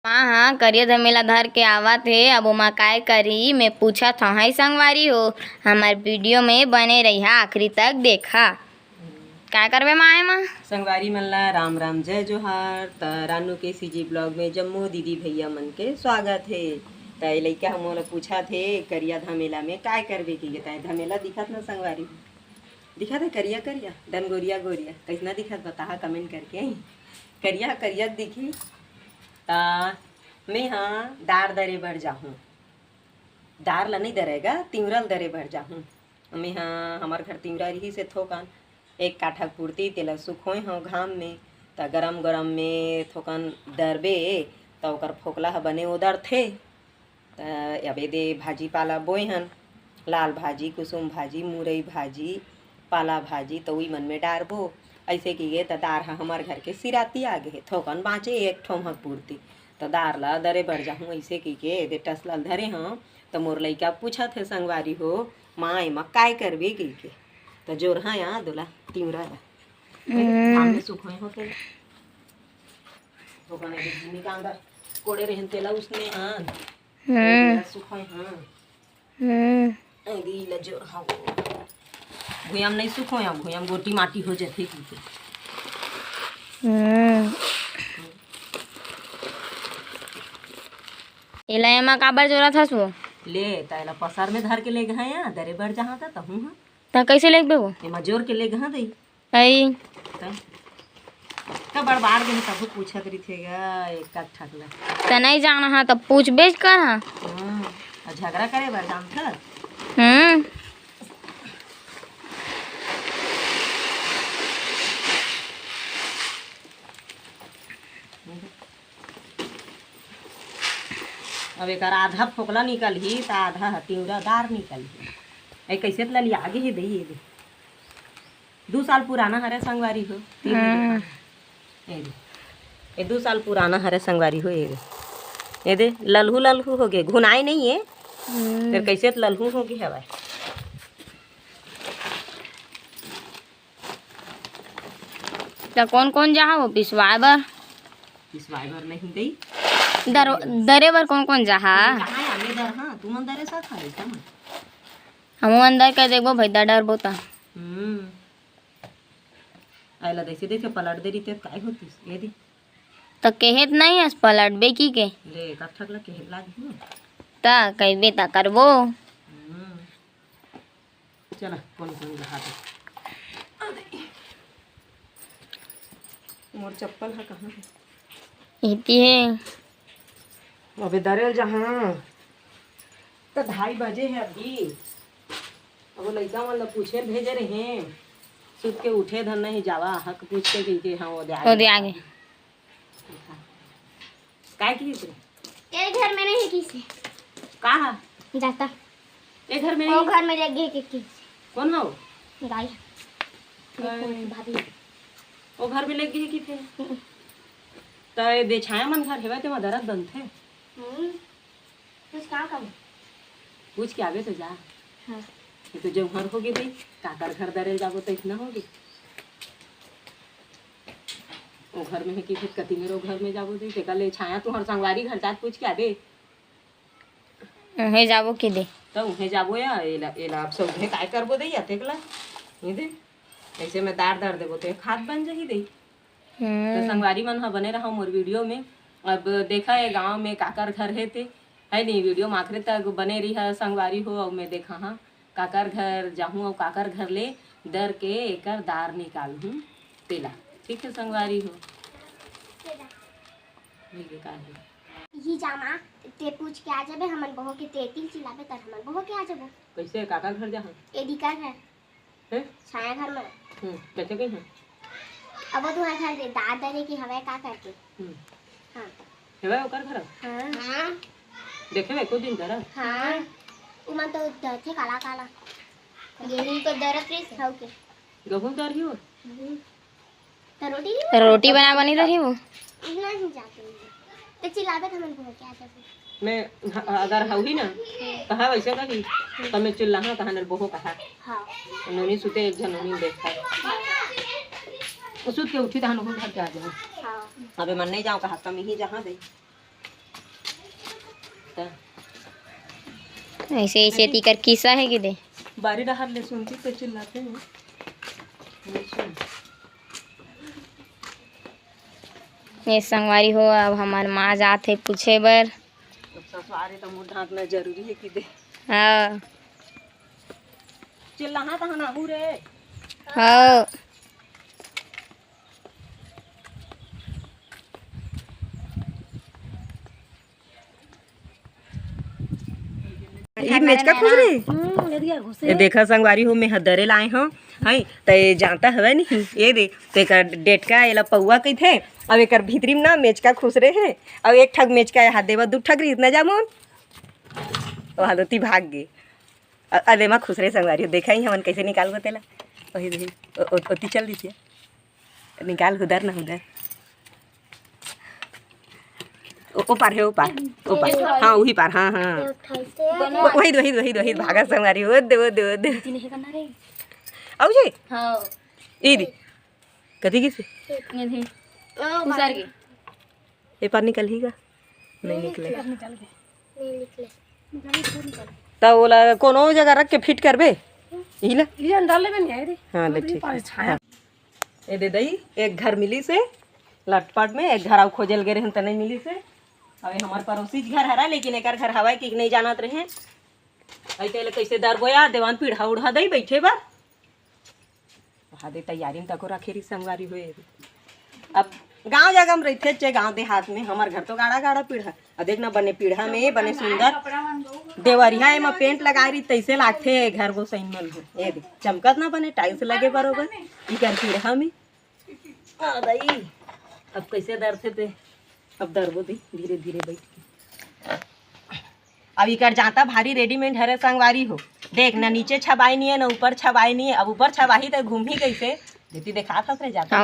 हाँ हाँ करिया धमेला धर के आवत हे। अब ओमा काय करी मैं पूछा था है संगवारी हो, हमार वीडियो में बने रहिहा आखिरी तक देखा। काय करबे माए माँ संगवारी मन ला राम राम जय जोहार। त रानू के सीजी ब्लॉग में जम्मो दीदी भैया मन के स्वागत है। त लइका हम मोला पूछा थे करिया धमेला में काय करबे की गे। धमेला दिखत ना संगवारी, दिखत है करिया करिया डन गोरिया गोरिया कैसना दिखत बताहा कमेंट करके। करिया करिया दिखी ता मैं हाँ दार दरे भर जाहूँ, दार ला नहीं दरेगा तिवरल दरे भर जाहूँ। मैं हाँ हमार घर तिवरा रही से थोकन एक काठा कुर्ती तेला सुखोई हूँ घाम में। त गरम गरम में थोकन दरबे त ओकर फोकला ह बने उदर थे। अब दे भाजी पाला बोए हन, लाल भाजी कुसुम भाजी मुरई भाजी पाला भाजी तो वही मन में डारबो। ऐसे की गे त दार ह हमार घर के सिराती आगे है थोकन बाँचे एक ठोम ह पूर्ति तो दार ला दरे बढ़ जाहूँ। ऐसे की के दे टसला धरे हाँ तो मोर लइका पूछत है संगवारी हो माँ एमा काय करबे की के। तो जोर हाँ यहाँ दोला तिवरा धाम में सुख होते तो कने जिमी का अंदर कोड़े रहन तेला उसने हाँ सुख हाँ दी ल जोर हाँ भुयाम नहीं सुख हो भुयाम गोटी माटी हो जाते की एला एमा काबर जोरा था सो ले ताला पसार में धर के ले गए यहाँ दरे बढ़ जहाँ था तहूँ हाँ ता कैसे लेगबे वो एमा जोर के ले गहाँ दई आई तब बड़बाड़ दिन सब पूछत रही थेगा एक का ठकला त नहीं जाना हा तब पूछ बेच कर हा और झगड़ा करे बर जान था। अब एक आधा फोकला निकल ही तो आधा तिवरा दार निकल ही। ए कैसे लली आगे ही दही दे 2 साल पुराना हरे संगवारी हो ये 2 साल पुराना हरे संगवारी हो ये दे ललहू ललहू हो गए घुनाए नहीं है फिर कैसे ललहू हो गई हवा। तो कौन कौन जहा वो पिसवाए बर नहीं दई दरे बर कौन कौन जहा तुम अंदर साथ हमू अंदर कर देखबो भैया डरबो ता आइला देखे देखे पलट दे रही ते काय होतीस ये दी तो केहेत नहीं हस पलट बे की के ले कठक ला केहे लागी ता कहबे ता करबो। चला कौन कौन लहा दे मोर चप्पल है कहाँ है इती है अबे दरे जहाँ तो 2:30 बजे है अभी। अब लड़का वाला पूछे भेजे रहे हैं सुत के उठे धन नहीं जावा हक पूछ के हाँ वो दे आगे काय की ये घर में नहीं किसी कहा जाता ये घर में वो घर में रह गए के कौन हो गाय भाभी वो घर में लग गई की थे तो ये बेछाया मन घर हेवा ते दरद बन थे कुछ कहाँ का पूछ के आवे तो जा। हाँ तो जब घर होगी भाई काकर घर दरे जाबो तो इतना होगी वो घर में है कि फिर कति मेरो घर में जाबो दे तेका ले छाया तू हर संगवारी घर जात पूछ के आबे हे जाबो के दे तो उहे जाबो या एला आप सब उहे काय करबो दे या तेकला ये दे ऐसे में दार दार देबो तो खाद बन जाही दे। तो संगवारी मन हा बने रहा मोर वीडियो में। अब देखा है गांव में काकर घर है ते है नहीं वीडियो माखरे तक बने रही है संगवारी हो। अब मैं देखा हाँ काकर घर जाहूँ और काकर घर ले दर के एकर दार निकालूँ तेला ठीक है संगवारी हो ही जामा ते पूछ के आ जाबे हमन बहो के तेतिल चिल्लाबे त हमन बहो के आ जाबो। कैसे काका घर जा एडी का है हैं छाया घर में कैसे गई हैं अब तो घर दे दादरे की हवा का करके हां हेवा ओकर घर हां देखे वे को दिन दरा हां उमा तो थे काला काला गेहूं को दरत रे खाओ के गहूं दर ही हो तो रोटी बना बनी रही वो नहीं जाते तो चिल्लाबे हमन बहो के आ जाबो। मैं अगर हउही ना कहा वैसे कही तो मैं चिल्ला हाँ कहा नर बहो कहा हां नोनी सुते एक जन नोनी देखा सुत के उठी तो हम घर के आ जाओ। हां अबे मन नहीं जाओ कहा कम ही जहाँ दे ता ऐसे ऐसे टीकर किस्सा है कि दे बारी रहा ले सुनती तो चिल्लाते हैं ले सुन। ये संगवारी हो अब हमार माँ जात है पूछे बर। अब ससुरारे तो मुँह ढांकना जरूरी है कि दे हाँ चिल्लाना कहाँ ना हूँ रे। हाँ ई मेज का खुश रे ये देखा संगवारी हो मैं हदरे लाए हो हई त ये जानता हवे नहीं ये दे ते का डेट का एला पौवा कई थे अब एकर भीतरी में ना मेज का खुश रे है अब एक ठग मेज का हाथ देवा दू ठग रीत ना जामुन ओ हालती भाग गए अरे मां खुश रे संगवारी हो देखा ही हमन कैसे निकाल बतेला वही दे ओती चल दीजिए निकाल उधर ना उधर ओ पार है ओ पार हाँ वही पार हाँ हाँ वही वही वही वही भागा संगवारी हो दे आओ जी हाँ ई दी कथी की से उसर के ये पार निकल ही का नहीं निकले नहीं निकले तो बोला कोनो जगह रख के फिट करबे ई ले ये डाले में नहीं आए रे हाँ ले ठीक हाँ। ये दे दई एक घर मिली से लटपट में एक घर आउ खोजल गए रहन त नहीं मिली से अबे हमार पड़ोसी घर हरा लेकिन एकर घर हवा कि नहीं जानत रहे ऐसे कैसे दर बोया देवान पीढ़ा उड़ा दई बैठे बा वहाँ दे तैयारी में तको रखेरी संगवारी हुए अब गांव जगह में रहते चे गांव देहात में हमार घर तो गाड़ा गाड़ा पीढ़ा अब देख ना बने पीढ़ा में बने सुंदर देवरिया में पेंट लगा रही तैसे लागते घर वो सही मन हो ये देख चमकत ना बने टाइल्स लगे बरोबर ई कर पीढ़ा में आ दई अब कैसे दर थे अब दरबो दी धीरे धीरे बैठ के अब इकर जाता भारी रेडीमेड हरे संगवारी हो देख ना नीचे छबाई नहीं है ना ऊपर छबाई नहीं है अब ऊपर छबाही तो घूम ही कैसे देती देखा था रे जाता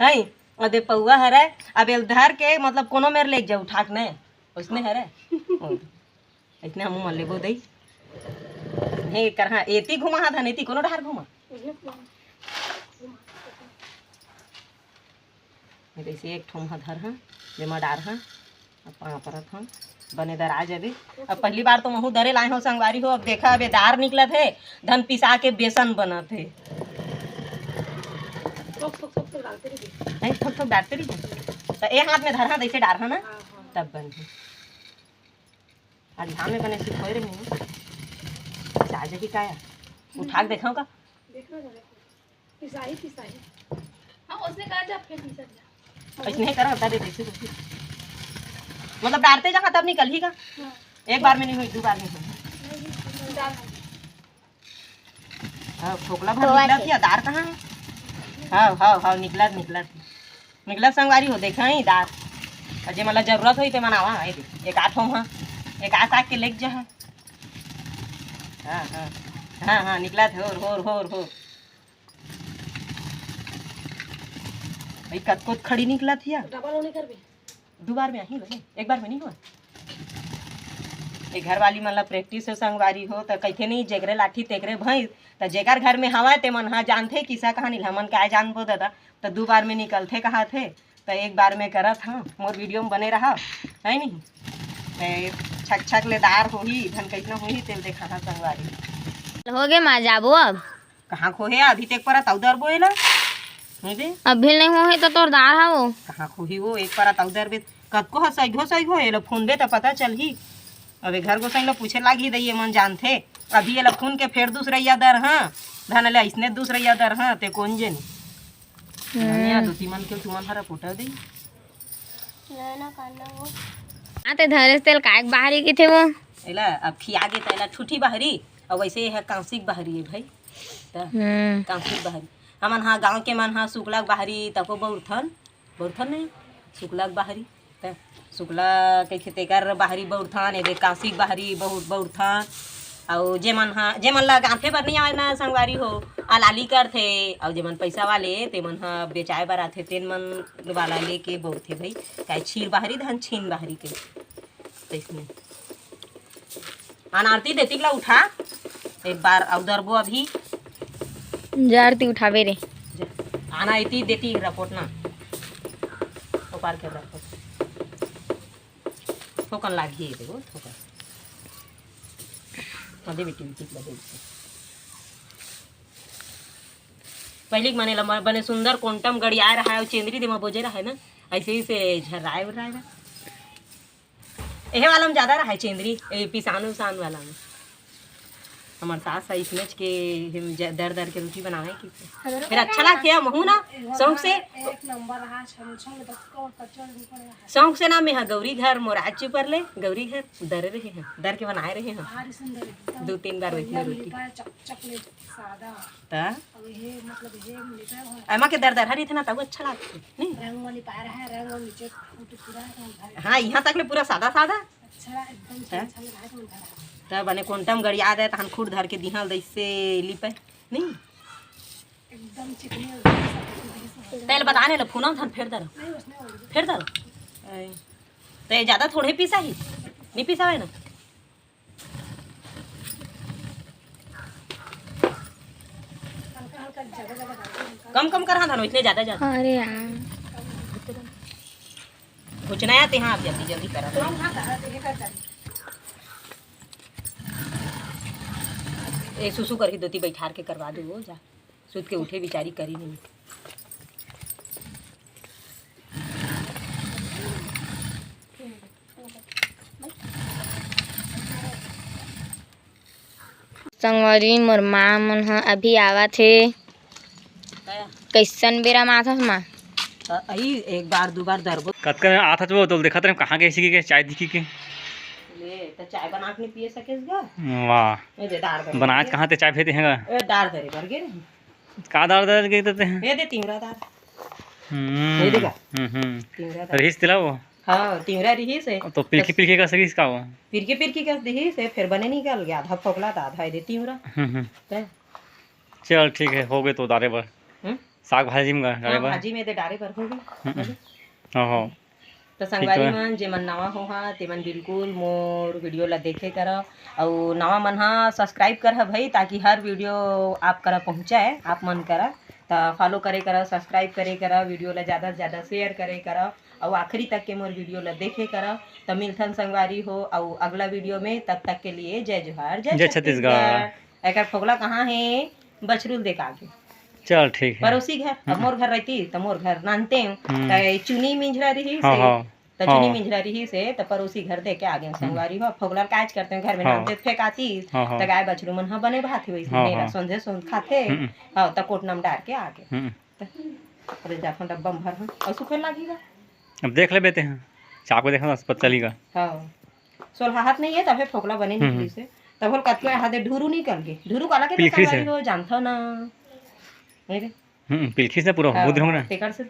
है और दे पौवा हरे अब एल धर के मतलब कोनो मेरे ले जाऊ ठाक ने उसने हरे इतने हम मन लेबो दई हे कर हां एती घुमा हा था नहीं कोनो ढार घुमा ऐसे एक ठोम धर हाँ जेमा डार हाँ अब परत हाँ बने दर आ जाबे अब पहली बार तो महू दरे लाए हो संगवारी हो अब देखा अब दार निकला थे धन पिसा के बेसन बना थे नहीं थोक थोक डालते रही तो एक हाथ में धर हाँ जैसे डार हाँ ना तब बन गई आज धाम में बने सिखोए रहे चार्ज की काया उठा के देखाओ का ऐसे नहीं करा बता दे देखिए मतलब डालते जहाँ तब निकल ही का एक बार में नहीं हुई दो बार में हुई हाँ ठोकला भर निकला थी दार कहाँ है हाँ हाँ हाँ निकला संगवारी हो देखा ही दार और जे मतलब जरूरत हुई तो मनावा एक आठ हो हाँ एक आठ आठ के लेक जा है हाँ हाँ हाँ हाँ निकला थे और भाई कत खड़ी निकला थी यार दो बार में ही बने एक बार में नहीं हुआ एक घर वाली मतलब प्रैक्टिस हो संगवारी हो तो कहते नहीं जेकरे लाठी तेकरे भैंस तो जेकर घर में हवा ते मन हाँ जानते किसा कहानी हमन क्या जानबो दादा तो दो बार में निकलते कहा थे तो एक बार में करत हाँ मोर वीडियो में बने रहा है नहीं छक छक लेदार हो ही धन कैतना हो ही तेल देखा था संगवारी हो गए माँ जाबो अब कहाँ खोहे अभी तक पर तउदर बोएला नहीं बे अभी नहीं हो तो तोर दार हा वो कहाँ खोही वो एक पर तउदर बे कतको ह सही हो ये लो फोन बे तो पता चल ही अबे घर को सही लो पूछे लागी दई मन जानते अभी ये लो फोन के फिर दूसरा यादर हाँ धन ले इसने दूसरा यादर हाँ ते कौन जन दुनिया दुती मन के तुमन हरा फोटो दई ना करना वो आते धरेस तेल काय बाहरी की थे वो एला अब खिया गे तैला ठूठी बाहरी और वैसे है कांसिक बाहरी है भाई कांसिक बाहरी हमन हाँ गांव के मन हाँ शुक्ला बाहरी तको बौरथन नहीं शुक्ला बाहरी त शुक्ला के खेते कर बाहरी बौरथन एबे कांसिक बाहरी बहुत बौरथन और जे मन ला गांथे बर नहीं आवे ना संगवारी हो अलाली करथे और जे मन पैसा वाले ते मन हाँ बेचाए बर आथे तेन मन वाला लेके बौरथे भाई काय छीर बाहरी धन छीन बाहरी के तैसने अनारती देती ला उठा एक बार उधर वो अभी जरती उठावे रे आना इतनी देती रिपोर्ट ना वो पार कर रहा थोकन लागी है देखो थोकन अदे बेटी बेटी लगे पहले माने लंबा बने सुंदर कोंटम गड़िया रहा है और चेंदरी दिमा बोझे रहा है ना ऐसे ही से झर्राए रहा है एहे वाला में ज्यादा रहा है चेंदरी पिसान उसान वाला में हमार सास है इसमें के दर दर के रोटी बनावे की फिर अच्छा लगता है महू ना शौक से शौक से ना मैं हाँ गौरी घर मोराची पर ले गौरी घर दर रहे हैं दर के बनाए रहे हैं 2-3 बार वैसे रोटी ता एमा के दर दर हरी थे ना तब अच्छा लगता नहीं हाँ यहाँ तक ले पूरा सादा सादा तब बने कोंटम गड़िया दे तहन खुद धर के दिहल दैसे लिपे नहीं एकदम चिकनी तेल बताने ल फुना धन फेर दर ते ज्यादा थोड़े पीसा ही नहीं पीसा है ना कम कम कर धन इतने ज्यादा ज्यादा अरे यार कुछ नया ते हाँ आप जल्दी जल्दी करा ए सुसु करके दोती बैठार के करवा दो वो जा सुत के उठे बेचारी करी नहीं संगवारी मोर माँ मन ह अभी आवत हे कैसन बेरा में आथस माँ आई एक बार दो बार दरबो कतका आता तो तो देखत रहे कहाँ गए के चाय दिखी के ले तो चाय बना के नहीं पिए सकेस गा वाह ए दे दार दे बनाज कहाँ ते चाय फेते हैं ए दार दे भर गे का दार दार के देते हैं ए दे तिमरा दार ये देखा तिमरा दार रहीस दिला वो हां तिमरा रही से तो पिलकी पिलकी का सरीस का वो पिरकी कर दही से फिर बने निकल गया आधा फोकला था आधा दे तिमरा चल ठीक है हो गए तो दारे पर साग भाजी में डाले पर भाजी में दे डारे पर हो गए हो तो संगवारी मन जे मन नवा हो हा ते मन बिल्कुल मोर वीडियो ला देखे कर और नवा मन हा सब्सक्राइब कर भाई ताकि हर वीडियो आप करा पहुँचाए आप मन करा तो फॉलो करे करा सब्सक्राइब करे करा वीडियो ला ज़्यादा से ज़्यादा शेयर करे करा और आखिरी तक के मोर वीडियो ला देखे करा तो मिलथन संगवारी हो और अगला वीडियो में तब तक के लिए जय जोहार जय छत्तीसगढ़ एक फोगला कहाँ है बछरुल देख आगे चल ठीक है पड़ोसी घर अब मोर घर रहती तो मोर घर नानते चुनी मिंजरा रही से तो चुनी मिंजरा रही से तो पड़ोसी घर दे के आगे संगवारी हो फोगला काज करते हैं घर में नाम फेंक आती तो गाय बछरू मन बने भात वैसे मेरा संझे सोन खाते हाँ तो कोटनम डाल के आगे अरे जाफन डब्बा में भर और सुखे लगेगा अब देख ले बेते हैं चाकू देखना पता चलेगा हाँ सोलह हाथ नहीं है तब फोगला बने निकली से तब होल कतका हाथ ढूरू निकल गए ढूरू काला के संगवारी हो जानता ना पिलखी से पूरा बुद्ध होना टेकर से